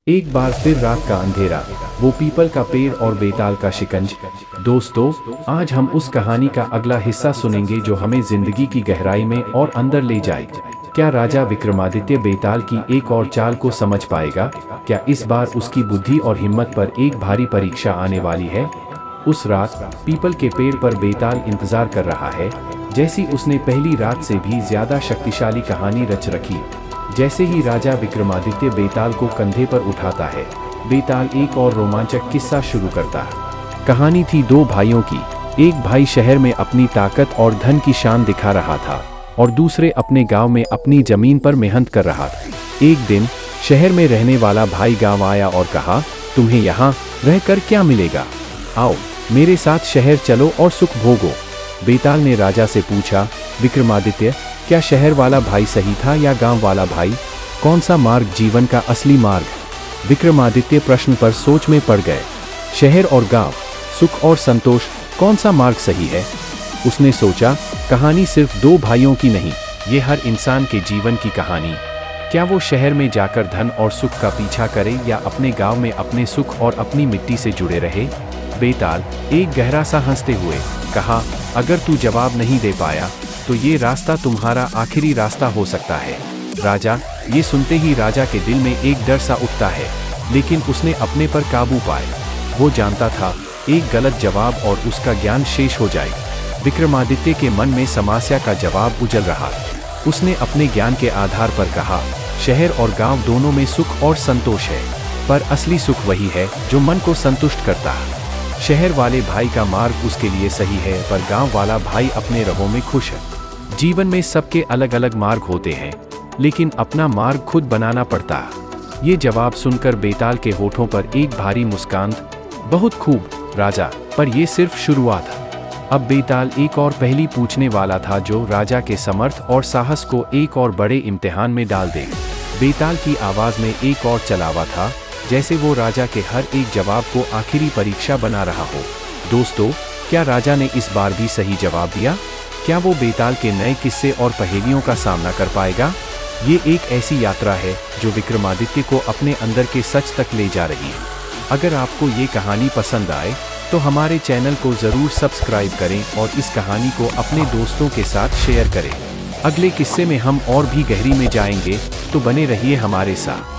एक बार फिर रात का अंधेरा, वो पीपल का पेड़ और बेताल का शिकंज। दोस्तों, आज हम उस कहानी का अगला हिस्सा सुनेंगे जो हमें जिंदगी की गहराई में और अंदर ले जाए। क्या राजा विक्रमादित्य बेताल की एक और चाल को समझ पाएगा? क्या इस बार उसकी बुद्धि और हिम्मत पर एक भारी परीक्षा आने वाली है? उस रात पीपल के पेड़ पर बेताल इंतजार कर रहा है, जैसी उसने पहली रात से भी ज्यादा शक्तिशाली कहानी रच रखी। जैसे ही राजा विक्रमादित्य बेताल को कंधे पर उठाता है, बेताल एक और रोमांचक किस्सा शुरू करता है। कहानी थी दो भाइयों की। एक भाई शहर में अपनी ताकत और धन की शान दिखा रहा था और दूसरे अपने गांव में अपनी जमीन पर मेहनत कर रहा था। एक दिन शहर में रहने वाला भाई गांव आया और कहा, तुम्हें यहाँ रहकर क्या मिलेगा? आओ मेरे साथ शहर चलो और सुख भोगो। बेताल ने राजा से पूछा, विक्रमादित्य, क्या शहर वाला भाई सही था या गांव वाला भाई? कौन सा मार्ग जीवन का असली मार्ग? विक्रमादित्य प्रश्न पर सोच में पड़ गए। शहर और गांव, सुख और संतोष, कौन सा मार्ग सही है? उसने सोचा, कहानी सिर्फ दो भाइयों की नहीं, ये हर इंसान के जीवन की कहानी। क्या वो शहर में जाकर धन और सुख का पीछा करे या अपने गांव में अपने सुख और अपनी मिट्टी से जुड़े रहे? बेताल एक गहरा सा हंसते हुए कहा, अगर तू जवाब नहीं दे पाया तो ये रास्ता तुम्हारा आखिरी रास्ता हो सकता है। राजा ये सुनते ही राजा के दिल में एक डर सा उठता है, लेकिन उसने अपने पर काबू पाया। वो जानता था एक गलत जवाब और उसका ज्ञान शेष हो जाएगा। विक्रमादित्य के मन में समस्या का जवाब उजल रहा। उसने अपने ज्ञान के आधार पर कहा, शहर और गांव दोनों में सुख और संतोष है, पर असली सुख वही है जो मन को संतुष्ट करता है। शहर वाले भाई का मार्ग उसके लिए सही है, पर गांव वाला भाई अपने रगों में खुश है। जीवन में सबके अलग अलग मार्ग होते हैं, लेकिन अपना मार्ग खुद बनाना पड़ता है। ये जवाब सुनकर बेताल के होठों पर एक भारी मुस्कान। बहुत खूब राजा, पर यह सिर्फ शुरुआत है। अब बेताल एक और पहेली पूछने वाला था जो राजा के समर्थ और साहस को एक और बड़े इम्तिहान में डाल दे। बेताल की आवाज में एक और चलावा था, जैसे वो राजा के हर एक जवाब को आखिरी परीक्षा बना रहा हो। दोस्तों, क्या राजा ने इस बार भी सही जवाब दिया? क्या वो बेताल के नए किस्से और पहेलियों का सामना कर पाएगा? ये एक ऐसी यात्रा है जो विक्रमादित्य को अपने अंदर के सच तक ले जा रही है। अगर आपको ये कहानी पसंद आए तो हमारे चैनल को ज़रूर सब्सक्राइब करें और इस कहानी को अपने दोस्तों के साथ शेयर करें। अगले किस्से में हम और भी गहरी में जाएंगे, तो बने रहिए हमारे साथ।